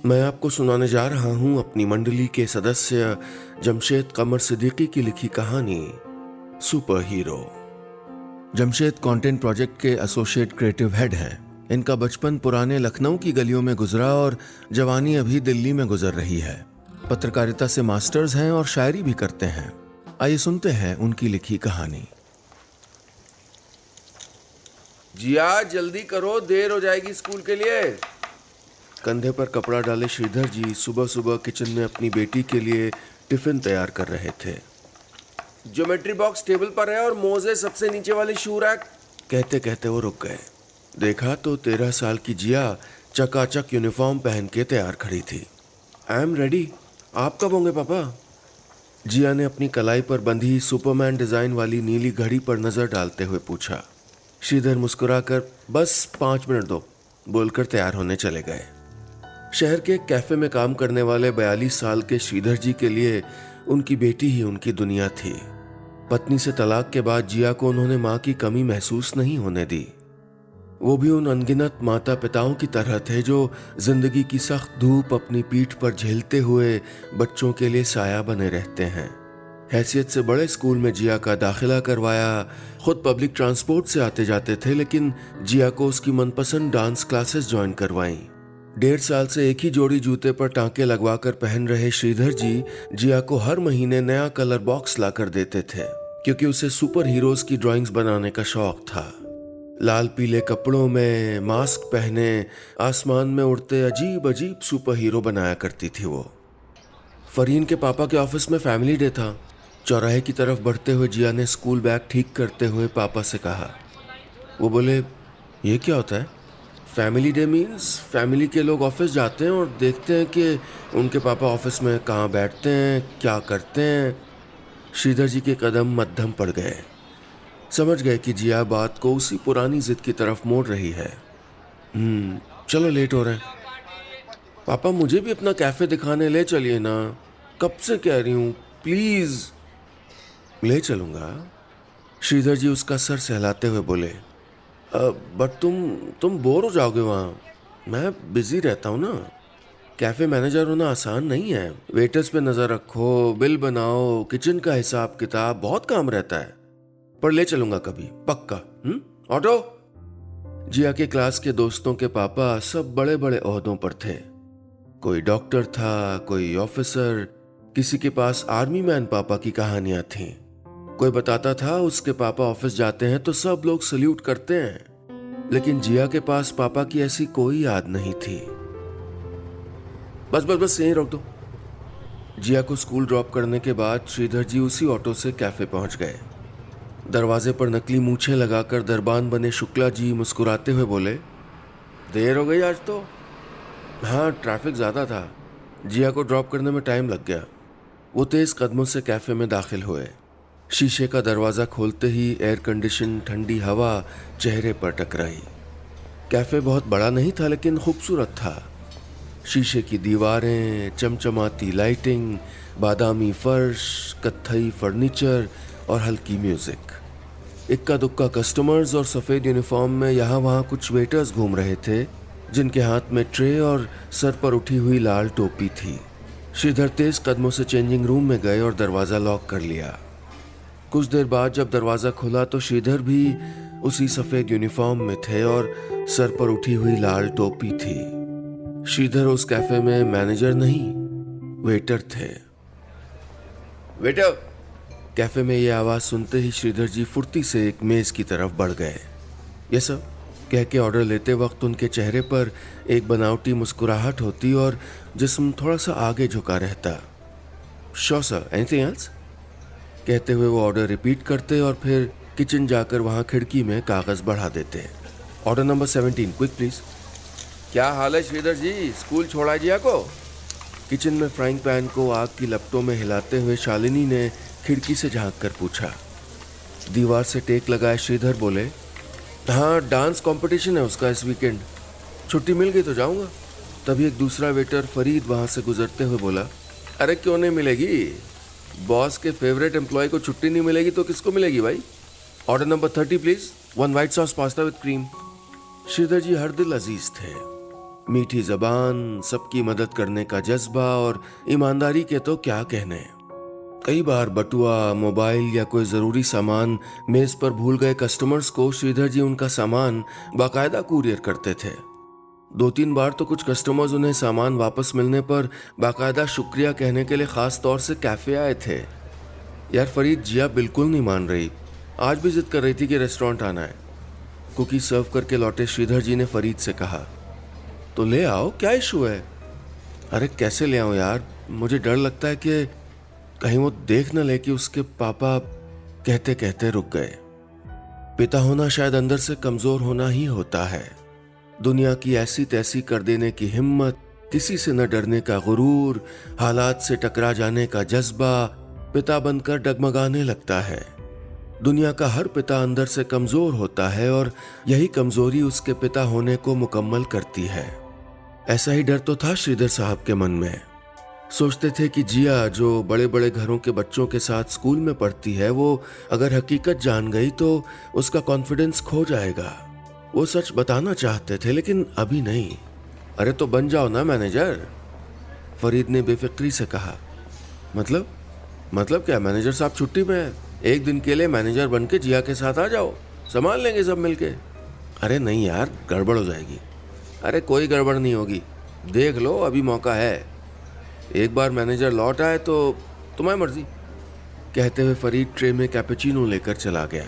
मैं आपको सुनाने जा रहा हूं अपनी मंडली के सदस्य जमशेद कमर सिद्दीकी की लिखी कहानी super hero. Jamshed content project के एसोसिएट क्रिएटिव हेड हैं। इनका बचपन पुराने लखनऊ की गलियों में गुजरा और जवानी अभी दिल्ली में गुजर रही है। पत्रकारिता से मास्टर्स हैं और शायरी भी करते हैं। आइए सुनते हैं उनकी लिखी कहानी। जिया जल्दी करो, देर हो जाएगी स्कूल के लिए। कंधे पर कपड़ा डाले श्रीधर जी सुबह सुबह किचन में अपनी बेटी के लिए टिफिन तैयार कर रहे थे। ज्योमेट्री बॉक्स टेबल पर है और मोजे सबसे नीचे वाले शू रैक। कहते कहते वो रुक गए। देखा तो 13 साल की जिया चकाचक यूनिफॉर्म पहन के तैयार खड़ी थी। आई एम रेडी, आप कब होंगे पापा? जिया ने अपनी कलाई पर बंधी सुपरमैन डिजाइन वाली नीली घड़ी पर नजर डालते हुए पूछा। श्रीधर मुस्कुराकर बस 5 मिनट दो बोलकर तैयार होने चले गए। शहर के एक कैफे में काम करने वाले 42 साल के श्रीधर जी के लिए उनकी बेटी ही उनकी दुनिया थी। पत्नी से तलाक के बाद जिया को उन्होंने माँ की कमी महसूस नहीं होने दी। वो भी उन अनगिनत माता पिताओं की तरह थे जो जिंदगी की सख्त धूप अपनी पीठ पर झेलते हुए बच्चों के लिए साया बने रहते हैं। हैसियत से बड़े स्कूल में जिया का दाखिला करवाया। खुद पब्लिक ट्रांसपोर्ट से आते जाते थे, लेकिन जिया को उसकी मनपसंद डांस क्लासेस ज्वाइन करवाईं। 1.5 साल से एक ही जोड़ी जूते पर टांके लगवाकर पहन रहे श्रीधर जी जिया को हर महीने नया कलर बॉक्स लाकर देते थे, क्योंकि उसे सुपर हीरोज की ड्राइंग्स बनाने का शौक था। लाल पीले कपड़ों में मास्क पहने आसमान में उड़ते अजीब अजीब सुपर हीरो बनाया करती थी वो। फरीन के पापा के ऑफिस में फैमिली डे था। चौराहे की तरफ बढ़ते हुए जिया ने स्कूल बैग ठीक करते हुए पापा से कहा। वो बोले, ये क्या होता है? फैमिली डे मीन्स फैमिली के लोग ऑफिस जाते हैं और देखते हैं कि उनके पापा ऑफिस में कहाँ बैठते हैं, क्या करते हैं। श्रीधर जी के कदम मध्यम पड़ गए। समझ गए कि जिया बात को उसी पुरानी जिद की तरफ मोड़ रही है। चलो लेट हो रहे हैं। पापा मुझे भी अपना कैफे दिखाने ले चलिए ना, कब से कह रही हूँ, प्लीज। ले चलूंगा। श्रीधर जी उसका सर सहलाते हुए बोले, बट तुम बोर हो जाओगे वहाँ। मैं बिजी रहता हूँ ना। कैफे मैनेजर होना आसान नहीं है। वेटर्स पे नजर रखो, बिल बनाओ, किचन का हिसाब किताब, बहुत काम रहता है। पर ले चलूंगा कभी, पक्का। ऑटो। जिया के क्लास के दोस्तों के पापा सब बड़े बड़े ओहदों पर थे। कोई डॉक्टर था, कोई ऑफिसर, किसी के पास आर्मी मैन पापा की कहानियां थीं। कोई बताता था उसके पापा ऑफिस जाते हैं तो सब लोग सल्यूट करते हैं, लेकिन जिया के पास पापा की ऐसी कोई याद नहीं थी। बस बस बस यहीं रोक दो। जिया को स्कूल ड्रॉप करने के बाद श्रीधर जी उसी ऑटो से कैफे पहुंच गए। दरवाजे पर नकली मूछें लगाकर दरबान बने शुक्ला जी मुस्कुराते हुए बोले, देर हो गई आज तो। हाँ, ट्रैफिक ज्यादा था। जिया को ड्रॉप करने में टाइम लग गया। वो तेज कदमों से कैफे में दाखिल हुए। शीशे का दरवाजा खोलते ही एयर कंडीशन ठंडी हवा चेहरे पर टकराई। कैफे बहुत बड़ा नहीं था, लेकिन खूबसूरत था। शीशे की दीवारें, चमचमाती लाइटिंग, बादामी फर्श, कत्थई फर्नीचर और हल्की म्यूजिक। इक्का दुक्का कस्टमर्स और सफेद यूनिफॉर्म में यहाँ वहाँ कुछ वेटर्स घूम रहे थे, जिनके हाथ में ट्रे और सर पर उठी हुई लाल टोपी थी। श्रीधर तेज कदमों से चेंजिंग रूम में गए और दरवाजा लॉक कर लिया। कुछ देर बाद जब दरवाजा खुला तो श्रीधर भी उसी सफेद यूनिफॉर्म में थे और सर पर उठी हुई लाल टोपी थी। श्रीधर उस कैफे में मैनेजर नहीं, वेटर थे। वेटर। कैफे में ये आवाज सुनते ही श्रीधर जी फुर्ती से एक मेज की तरफ बढ़ गए। यस सर कह के ऑर्डर लेते वक्त उनके चेहरे पर एक बनावटी मुस्कुराहट होती और जिस्म थोड़ा सा आगे झुका रहता। Sure sir, anything else? कहते हुए वो ऑर्डर रिपीट करते और फिर किचन जाकर वहां खिड़की में कागज बढ़ा देते। Order number 17, quick please. क्या हाल है श्रीधर जी, स्कूल छोड़ा जिया को? किचन में फ्राइंग पैन को आग की लपटों में हिलाते हुए शालिनी ने खिड़की से झांक कर पूछा। दीवार से टेक लगाए श्रीधर बोले, हाँ, डांस कंपटीशन है उसका इस वीकेंड। छुट्टी मिल गई तो जाऊंगा। तभी एक दूसरा वेटर फरीद वहां से गुजरते हुए बोला, अरे क्यों नहीं मिलेगी? बॉस के फेवरेट एम्प्लॉय को छुट्टी नहीं मिलेगी तो किसको मिलेगी भाई? Order number 30 please, 1 white sauce pasta with cream. Shridhar ji हर दिल अजीज थे। मीठी जबान, सबकी मदद करने का जज्बा और ईमानदारी के तो क्या कहने। कई बार बटुआ, मोबाइल या कोई ज़रूरी सामान मेज़ पर भूल गए कस्टमर्स को श्रीधर जी उनका सामान बाकायदा कुरियर करते थे। 2-3 बार तो कुछ कस्टमर्स उन्हें सामान वापस मिलने पर बाकायदा शुक्रिया कहने के लिए ख़ास तौर से कैफ़े आए थे। यार फरीद, जिया बिल्कुल नहीं मान रही। आज भी जिद कर रही थी कि रेस्टोरेंट आना है। कुकी सर्व करके लौटे श्रीधर जी ने फरीद से कहा, तो ले आओ, क्या इशू है? अरे कैसे ले आऊं यार, मुझे डर लगता है कि कहीं वो देख न ले कि उसके पापा। कहते कहते रुक गए। पिता होना शायद अंदर से कमजोर होना ही होता है। दुनिया की ऐसी तैसी कर देने की हिम्मत, किसी से न डरने का गुरूर, हालात से टकरा जाने का जज्बा पिता बनकर डगमगाने लगता है। दुनिया का हर पिता अंदर से कमजोर होता है और यही कमजोरी उसके पिता होने को मुकम्मल करती है। ऐसा ही डर तो था श्रीधर साहब के मन में। सोचते थे कि जिया, जो बड़े बड़े घरों के बच्चों के साथ स्कूल में पढ़ती है, वो अगर हकीकत जान गई तो उसका कॉन्फिडेंस खो जाएगा। वो सच बताना चाहते थे, लेकिन अभी नहीं। अरे तो बन जाओ ना मैनेजर, फरीद ने बेफिक्री से कहा। मतलब क्या? मैनेजर साहब छुट्टी में है, एक दिन के लिए मैनेजर बन के जिया के साथ आ जाओ, संभाल लेंगे सब मिलके। अरे नहीं यार, गड़बड़ हो जाएगी। अरे कोई गड़बड़ नहीं होगी, देख लो, अभी मौका है। एक बार मैनेजर लौट आए तो तुम्हारी मर्जी। कहते हुए फरीद ट्रे में कैपेचिनो लेकर चला गया।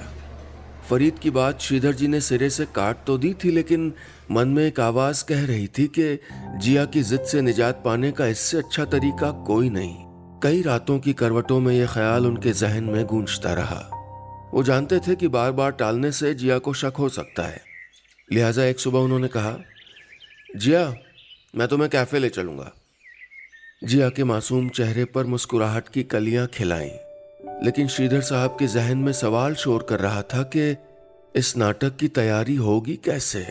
फरीद की बात श्रीधर जी ने सिरे से काट तो दी थी, लेकिन मन में एक आवाज कह रही थी कि जिया की जिद से निजात पाने का इससे अच्छा तरीका कोई नहीं। कई रातों की करवटों में यह ख्याल उनके जहन में गूंजता रहा। वो जानते थे कि बार बार टालने से जिया को शक हो सकता है। लिहाजा एक सुबह उन्होंने कहा, जिया, मैं तुम्हें कैफे ले चलूंगा। जिया के मासूम चेहरे पर मुस्कुराहट की कलियां खिलाईं, लेकिन श्रीधर साहब के जहन में सवाल शोर कर रहा था कि इस नाटक की तैयारी होगी कैसे।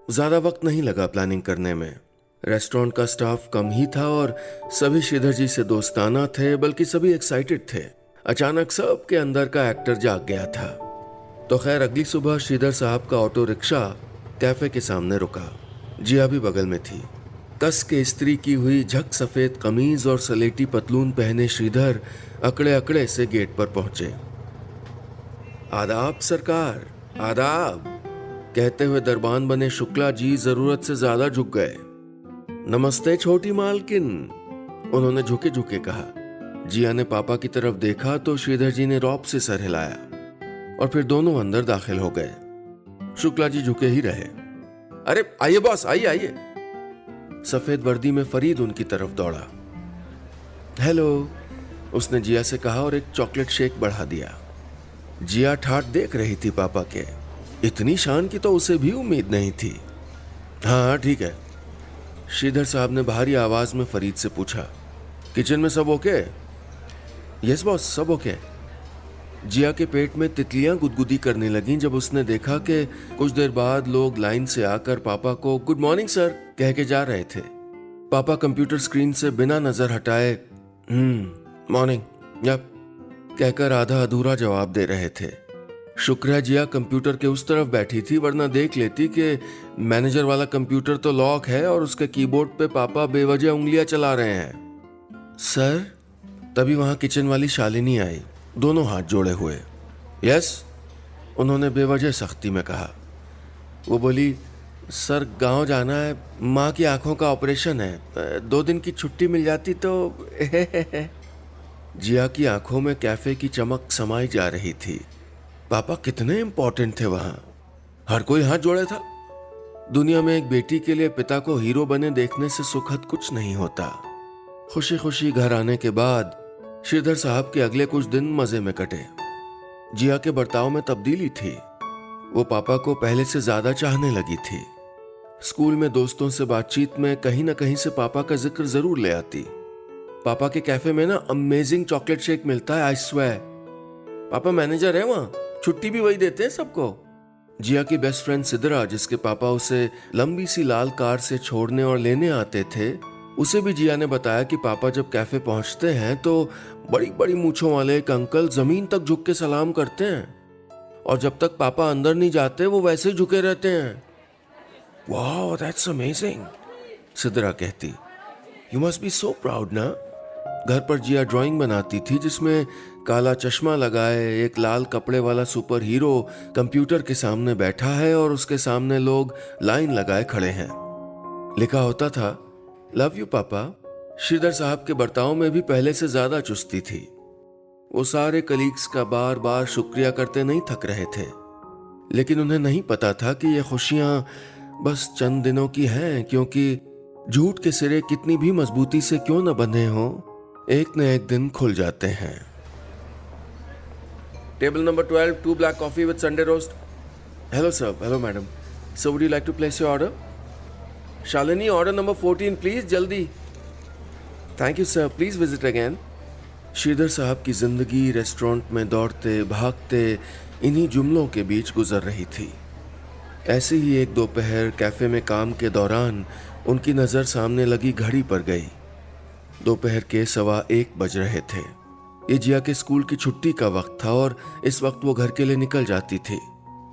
ज्यादा वक्त नहीं लगा प्लानिंग करने में। रेस्टोरेंट का स्टाफ कम ही था और सभी श्रीधर जी से दोस्ताना थे, बल्कि सभी एक्साइटेड थे। अचानक सबके अंदर का एक्टर जाग गया था। तो खैर, अगली सुबह श्रीधर साहब का ऑटो रिक्शा कैफे के सामने रुका। जिया भी बगल में थी। कस के इस्त्री की हुई झक सफेद कमीज और सलेटी पतलून पहने श्रीधर अकड़े अकड़े से गेट पर पहुंचे। आदाब सरकार, आदाब, कहते हुए दरबान बने शुक्ला जी जरूरत से ज्यादा झुक गए। नमस्ते छोटी मालकिन, उन्होंने झुके झुके कहा। जिया ने पापा की तरफ देखा तो श्रीधर जी ने रौब से सर हिलाया और फिर दोनों अंदर दाखिल हो गए। शुक्ला जी झुके ही रहे। अरे आइए बॉस, आइए आइए। सफेद वर्दी में फरीद उनकी तरफ दौड़ा। हेलो, उसने जिया से कहा और एक चॉकलेट शेक बढ़ा दिया। जिया ठाठ देख रही थी पापा के। इतनी शान की तो उसे भी उम्मीद नहीं थी। हाँ ठीक है, श्रीधर साहब ने भारी आवाज में फरीद से पूछा। किचन में सब ओके? यस बॉस, सब ओके। जिया के पेट में तितलियां गुदगुदी करने लगीं जब उसने देखा कि कुछ देर बाद लोग लाइन से आकर पापा को गुड मॉर्निंग सर कह के जा रहे थे। पापा कंप्यूटर स्क्रीन से बिना नजर हटाए मॉर्निंग यप कहकर आधा अधूरा जवाब दे रहे थे। शुक्र है जिया कंप्यूटर के उस तरफ बैठी थी, वरना देख लेती कि मैनेजर वाला कंप्यूटर तो लॉक है और उसके कीबोर्ड पे पापा बेवजह उंगलियां चला रहे हैं। सर, तभी वहां किचन वाली शालिनी आई, दोनों हाथ जोड़े हुए। यस, उन्होंने बेवजह सख्ती में कहा। वो बोली, सर गांव जाना है, माँ की आंखों का ऑपरेशन है, 2 दिन की छुट्टी मिल जाती तो। जिया की आंखों में कैफे की चमक समाई जा रही थी। पापा कितने इंपॉर्टेंट थे वहां, हर कोई हाथ जोड़े था। दुनिया में एक बेटी के लिए पिता को हीरो बने देखने से सुखद कुछ नहीं होता। खुशी खुशी घर आने के बाद श्रीधर साहब के अगले कुछ दिन मजे में कटे। जिया के बर्ताव में तब्दीली थी। वो पापा को पहले से ज्यादा चाहने लगी थी। स्कूल में दोस्तों से बातचीत में कहीं ना कहीं से पापा का जिक्र जरूर ले आती। पापा के कैफे में ना अमेजिंग चॉकलेट शेक मिलता है, आई स्वेयर। पापा मैनेजर है वहां, छुट्टी भी वही देते हैं सबको। जिया की बेस्ट फ्रेंड सिद्रा, जिसके पापा उसे लंबी सी लाल कार से छोड़ने और लेने आते थे, उसे भी जिया ने बताया कि पापा जब कैफे पहुंचते हैं तो बड़ी बड़ी मूंछों वाले एक अंकल जमीन तक झुक के सलाम करते हैं और जब तक पापा अंदर नहीं जाते वो वैसे ही झुके रहते हैं। वाओ, दैट्स अमेजिंग, सिद्रा कहती। You must be so proud ना। घर पर जिया ड्राइंग बनाती थी जिसमें काला चश्मा लगाए एक लाल कपड़े वाला सुपर हीरो कंप्यूटर के सामने बैठा है और उसके सामने लोग लाइन लगाए खड़े हैं। लिखा होता था, लव यू पापा। श्रीधर साहब के बर्ताव में भी पहले से ज्यादा चुस्ती थी। वो सारे कलीग्स का बार बार शुक्रिया करते नहीं थक रहे थे, लेकिन उन्हें नहीं पता था कि ये खुशियां बस चंद दिनों की हैं, क्योंकि झूठ के सिरे कितनी भी मजबूती से क्यों न बंधे हों, एक न एक दिन खुल जाते हैं। Table number 12, 2 black coffee with Sunday roast. Hello sir, hello madam. So would you like to place your order? Shalini, order number 14 please, जल्दी। Thank you sir, please visit again. Sridhar साहब की जिंदगी रेस्टोरेंट में दौड़ते भागते इन्हीं जुमलों के बीच गुजर रही थी। ऐसे ही एक दोपहर कैफे में काम के दौरान उनकी नज़र सामने लगी घड़ी पर गई। दोपहर के 1:15 बज रहे थे। ये जिया के स्कूल की छुट्टी का वक्त था और इस वक्त वो घर के लिए निकल जाती थी।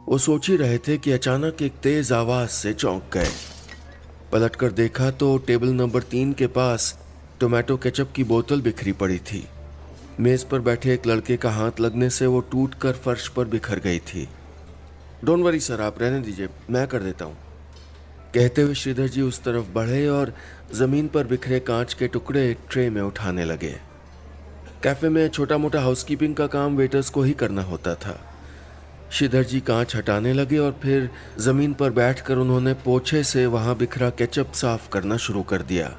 वो सोच ही रहे थे कि अचानक एक तेज आवाज से चौंक गए। पलटकर देखा तो टेबल नंबर 3 के पास टोमेटो केचप की बोतल बिखरी पड़ी थी। मेज पर बैठे एक लड़के का हाथ लगने से वो टूटकर फर्श पर बिखर गई थी। डोंट वरी सर, आप रहने दीजिए, मैं कर देता हूँ, कहते हुए श्रीधर जी उस तरफ बढ़े और जमीन पर बिखरे कांच के टुकड़े ट्रे में उठाने लगे। कैफे में छोटा मोटा हाउसकीपिंग का काम वेटर्स को ही करना होता था। श्रीधर जी कांच हटाने लगे और फिर जमीन पर बैठकर उन्होंने पोछे से वहां बिखरा केचप साफ करना शुरू कर दिया।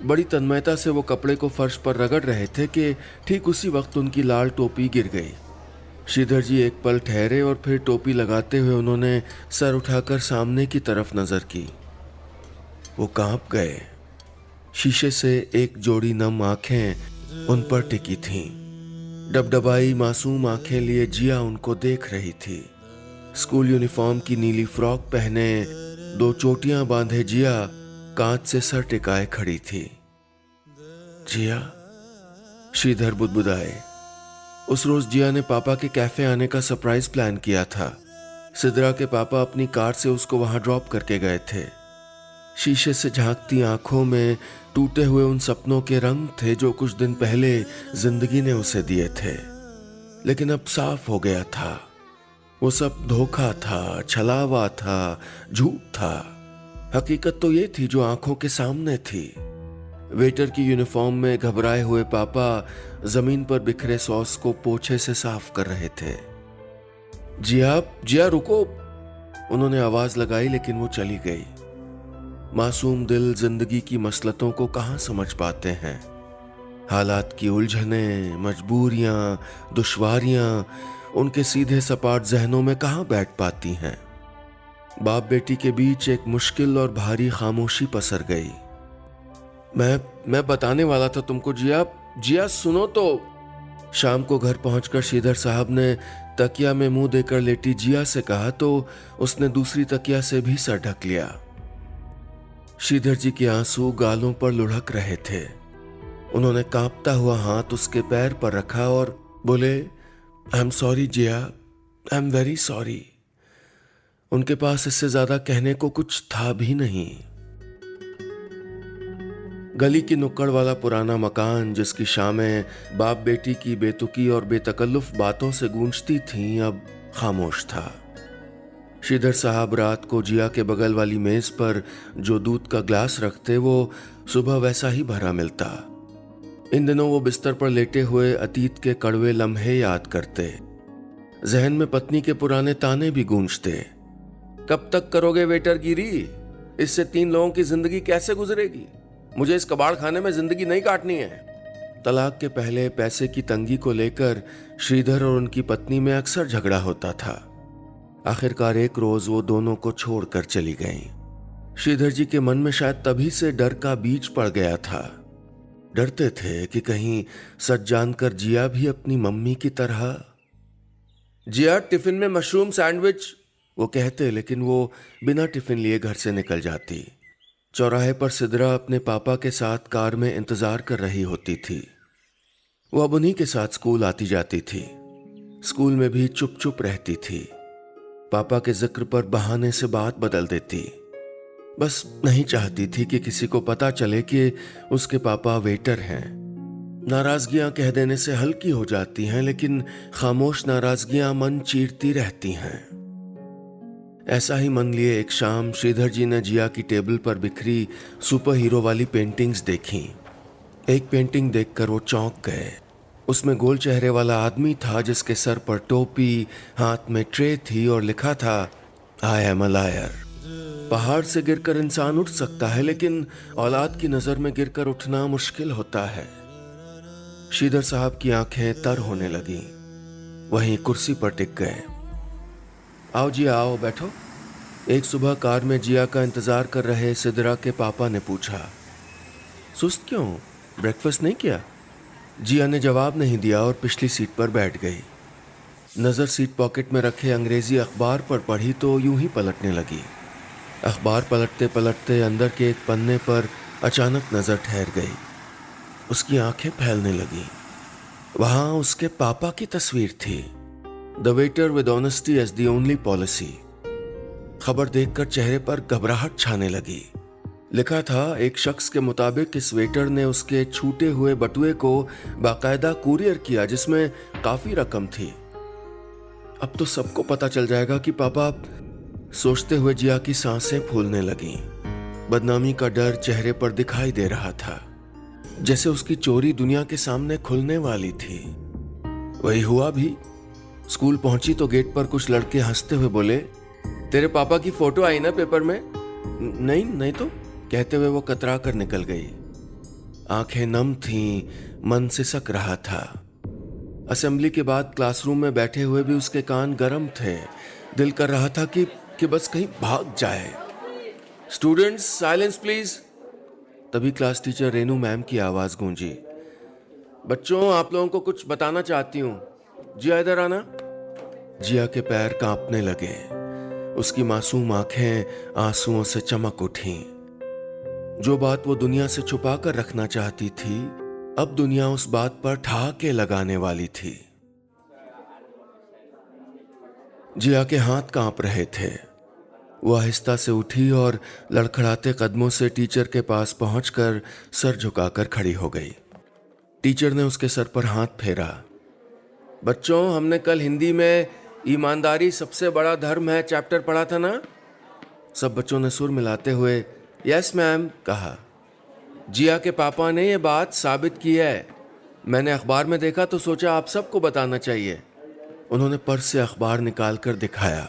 बड़ी तन्मयता से वो कपड़े को फर्श पर रगड़ रहे थे कि ठीक उसी वक्त उनकी लाल टोपी गिर गई। श्रीधर जी एक पल ठहरे और फिर टोपी लगाते हुए उन्होंने सर उठाकर सामने की तरफ नजर की। वो कांप गए। शीशे से एक जोड़ी नम आंखें उन पर टिकी थीं। डबडबाई मासूम आंखें लिए जिया उनको देख रही थी। स्कूल यूनिफॉर्म की नीली फ्रॉक पहने 2 चोटियां बांधे जिया कांच से सर टिकाए खड़ी थी। जिया, श्रीधर बुदबुदाए। उस रोज जिया ने पापा के कैफे आने का सरप्राइज प्लान किया था। सिद्रा के पापा अपनी कार से उसको वहां ड्रॉप करके गए थे। शीशे से झांकती आंखों में टूटे हुए उन सपनों के रंग थे जो कुछ दिन पहले जिंदगी ने उसे दिए थे, लेकिन अब साफ हो गया था। वो सब धोखा था, छलावा था, झूठ था। हकीकत तो ये थी जो आंखों के सामने थी। वेटर की यूनिफॉर्म में घबराए हुए पापा जमीन पर बिखरे सॉस को पोछे से साफ कर रहे थे। जिया रुको, उन्होंने आवाज लगाई, लेकिन वो चली गई। मासूम दिल जिंदगी की मसलतों को कहां समझ पाते हैं। हालात की उलझने, मजबूरियां, दुश्वारियां उनके सीधे सपाट जहनों में कहां बैठ पाती हैं। बाप बेटी के बीच एक मुश्किल और भारी खामोशी पसर गई। मैं बताने वाला था तुमको जिया सुनो तो। शाम को घर पहुंचकर श्रीधर साहब ने तकिया में मुंह देकर लेटी जिया से कहा तो उसने दूसरी तकिया से भी सर ढक लिया। श्रीधर जी के आंसू गालों पर लुढ़क रहे थे। उन्होंने कांपता हुआ हाथ उसके पैर पर रखा और बोले, I am sorry Jiya, I am very sorry. उनके पास इससे ज्यादा कहने को कुछ था भी नहीं। गली की नुक्कड़ वाला पुराना मकान जिसकी शामें बाप बेटी की बेतुकी और बेतकल्लुफ बातों से गूंजती थीं, अब खामोश था। श्रीधर साहब रात को जिया के बगल वाली मेज पर जो दूध का ग्लास रखते वो सुबह वैसा ही भरा मिलता। इन दिनों वो बिस्तर पर लेटे हुए अतीत के कड़वे लम्हे याद करते। जहन में पत्नी के पुराने ताने भी गूंजते। कब तक करोगे वेटरगिरी? इससे 3 लोगों की जिंदगी कैसे गुजरेगी? मुझे इस कबाड़ खाने में जिंदगी नहीं काटनी है। तलाक के पहले पैसे की तंगी को लेकर श्रीधर और उनकी पत्नी में अक्सर झगड़ा होता था। आखिरकार एक रोज वो दोनों को छोड़कर चली गईं। श्रीधर जी के मन में शायद तभी से डर का बीज पड़ गया था। डरते थे कि कहीं सच जानकर जिया भी अपनी मम्मी की तरह। जिया, टिफिन में मशरूम सैंडविच, वो कहते, लेकिन वो बिना टिफिन लिए घर से निकल जाती। चौराहे पर सिद्रा अपने पापा के साथ कार में इंतजार कर रही होती थी। वो अब उन्हीं के साथ स्कूल आती जाती थी। स्कूल में भी चुप चुप रहती थी। पापा के जिक्र पर बहाने से बात बदल देती। बस नहीं चाहती थी कि किसी को पता चले कि उसके पापा वेटर हैं। नाराजगियां कह देने से हल्की हो जाती हैं, लेकिन खामोश नाराजगियां मन चीरती रहती हैं। ऐसा ही मन लिए एक शाम श्रीधर जी ने जिया की टेबल पर बिखरी सुपर हीरो वाली पेंटिंग्स देखी। एक पेंटिंग देखकर वो चौंक गए। उसमें गोल चेहरे वाला आदमी था जिसके सर पर टोपी, हाथ में ट्रे थी और लिखा था आई एम अ लायर। पहाड़ से गिरकर इंसान उठ सकता है, लेकिन औलाद की नजर में गिरकर उठना मुश्किल होता है। श्रीधर साहब की आंखें तर होने लगी, वहीं कुर्सी पर टिक गए। आओ जी आओ, बैठो। एक सुबह कार में जिया का इंतजार कर रहे सिद्रा के पापा ने पूछा, सुस्त क्यों, ब्रेकफास्ट नहीं किया? जिया ने जवाब नहीं दिया और पिछली सीट पर बैठ गई। नज़र सीट पॉकेट में रखे अंग्रेजी अखबार पर पड़ी तो यूं ही पलटने लगी। अखबार पलटते पलटते अंदर के एक पन्ने पर अचानक नज़र ठहर गई। उसकी आंखें फैलने लगी। वहां उसके पापा की तस्वीर थी। The waiter with honesty as the only policy. खबर देखकर चेहरे पर घबराहट छाने लगी। लिखा था, एक शख्स के मुताबिक इस वेटर ने उसके छूटे हुए बटुए को बाकायदा कुरियर किया जिसमें काफी रकम थी। अब तो सबको पता चल जाएगा कि पापा, सोचते हुए जिया की सांसें फूलने लगीं। बदनामी का डर चेहरे पर दिखाई दे रहा था, जैसे उसकी चोरी दुनिया के सामने खुलने वाली थी। वही हुआ भी। स्कूल पहुंची तो गेट पर कुछ लड़के हंसते हुए बोले, तेरे पापा की फोटो आई ना पेपर में? नहीं नहीं तो, कहते हुए वो कतरा कर निकल गई। आंखें नम थीं, मन सिसक रहा था। असेंबली के बाद क्लासरूम में बैठे हुए भी उसके कान गर्म थे। दिल कर रहा था कि बस कहीं भाग जाए। Students silence please. तभी क्लास टीचर रेनू मैम की आवाज गूंजी, बच्चों आप लोगों को कुछ बताना चाहती हूँ, जिया इधर आना। जिया के पैर कांपने लगे। उसकी मासूम आंखें आंसुओं से चमक उठीं। जो बात वो दुनिया से छुपा कर रखना चाहती थी, अब दुनिया उस बात पर ठहाके लगाने वाली थी। जिया के हाथ कांप रहे थे। वो आहिस्ता से उठी और लड़खड़ाते कदमों से टीचर के पास पहुंचकर सर झुकाकर खड़ी हो गई। टीचर ने उसके सर पर हाथ फेरा। बच्चों, हमने कल हिंदी में ईमानदारी सबसे बड़ा धर्म है चैप्टर पढ़ा था ना? सब बच्चों ने सुर मिलाते हुए यस मैम कहा। जिया के पापा ने ये बात साबित की है। मैंने अखबार में देखा तो सोचा आप सबको बताना चाहिए। उन्होंने पर्स से अखबार निकाल कर दिखाया।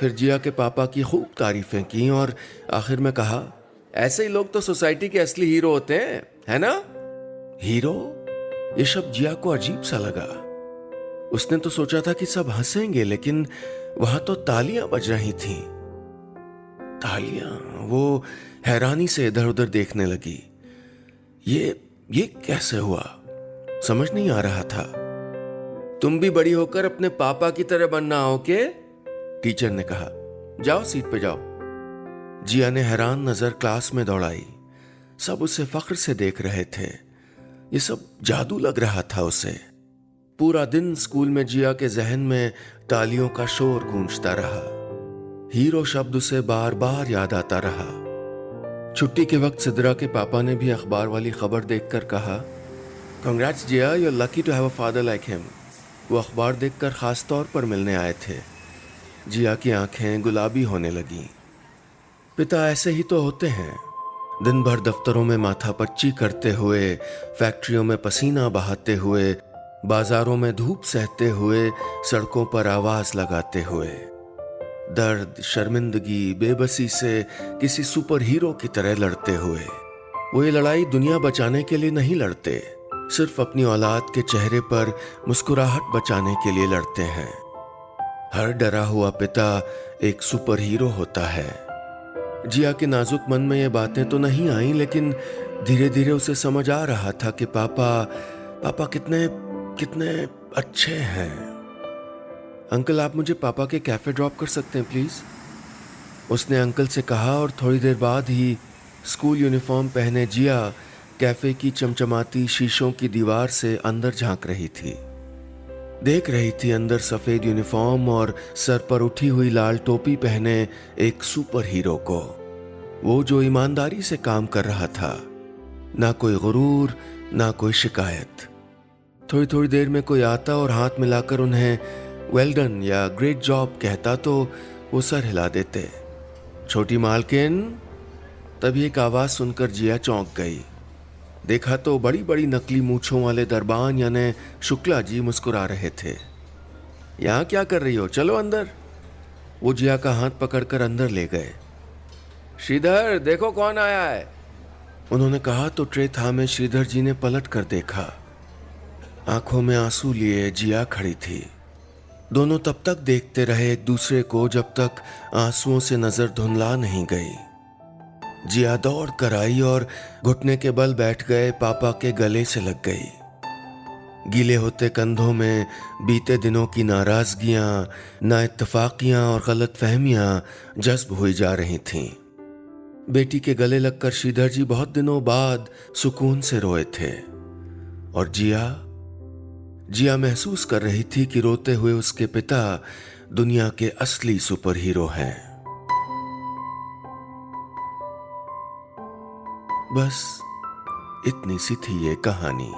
फिर जिया के पापा की खूब तारीफें की और आखिर में कहा, ऐसे ही लोग तो सोसाइटी के असली हीरो होते हैं, है ना? हीरो? ये शब्द जिया को अजीब सा लगा। उसने तो सोचा था कि सब हंसेंगे, लेकिन वहां तो तालियां बज रही थीं। तालियां? वो हैरानी से इधर उधर देखने लगी। ये कैसे हुआ? समझ नहीं आ रहा था। तुम भी बड़ी होकर अपने पापा की तरह बनना हो के? टीचर ने कहा। जाओ सीट पे जाओ। जिया ने हैरान नजर क्लास में दौड़ाई। सब उसे फख्र से देख रहे थे। ये सब जादू लग रहा था उसे। पूरा दिन स्कूल में जिया के जहन में तालियों का शोर गूंजता रहा। हीरो शब्द उसे बार बार याद आता रहा। छुट्टी के वक्त सिद्रा के पापा ने भी अखबार वाली खबर देखकर कहा, congrats Jiya, you are lucky to have a father like him. वो अखबार देखकर खास तौर पर मिलने आए थे। जिया की आंखें गुलाबी होने लगीं। पिता ऐसे ही तो होते हैं, दिन भर दफ्तरों में माथापच्ची करते हुए, फैक्ट्रियों में पसीना बहाते हुए, बाजारों में धूप सहते हुए, सड़कों पर आवाज लगाते हुए, दर्द, शर्मिंदगी, बेबसी से किसी सुपर हीरो की तरह लड़ते हुए। वो ये लड़ाई दुनिया बचाने के लिए नहीं लड़ते, सिर्फ अपनी औलाद के चेहरे पर मुस्कुराहट बचाने के लिए लड़ते हैं। हर डरा हुआ पिता एक सुपर हीरो होता है। जिया के नाजुक मन में ये बातें तो नहीं आईं, लेकिन धीरे धीरे उसे समझ आ रहा था कि पापा कितने अच्छे हैं। अंकल, आप मुझे पापा के कैफे ड्रॉप कर सकते हैं प्लीज? उसने अंकल से कहा और थोड़ी देर बाद ही स्कूल यूनिफॉर्म पहने जिया कैफे की चमचमाती शीशों की दीवार से अंदर झांक रही थी। देख रही थी अंदर सफेद यूनिफॉर्म और सर पर उठी हुई लाल टोपी पहने एक सुपर हीरो को। वो जो ईमानदारी से काम कर रहा था, ना कोई गुरूर, ना कोई शिकायत। थोड़ी थोड़ी देर में कोई आता और हाथ मिलाकर उन्हें वेल डन या ग्रेट जॉब कहता तो वो सर हिला देते। छोटी मालकिन। तभी एक आवाज सुनकर जिया चौंक गई। देखा तो बड़ी बड़ी नकली मूंछों वाले दरबान यानी शुक्ला जी मुस्कुरा रहे थे। यहाँ क्या कर रही हो, चलो अंदर। वो जिया का हाथ पकड़कर अंदर ले गए। श्रीधर, देखो कौन आया है। उन्होंने कहा तो ट्रे थामे श्रीधर जी ने पलट कर देखा। आंखों में आंसू लिए जिया खड़ी थी। दोनों तब तक देखते रहे एक दूसरे को जब तक आंसुओं से नजर धुंधला नहीं गई। जिया दौड़ कर आई और घुटने के बल बैठ गए पापा के गले से लग गई। गीले होते कंधों में बीते दिनों की नाराजगियां, नाइत्तफाकियां और गलतफहमियां जज्ब हुई जा रही थीं। बेटी के गले लगकर श्रीधर जी बहुत दिनों बाद सुकून से रोए थे और जिया महसूस कर रही थी कि रोते हुए उसके पिता दुनिया के असली सुपर हीरो हैं। बस इतनी सी थी ये कहानी।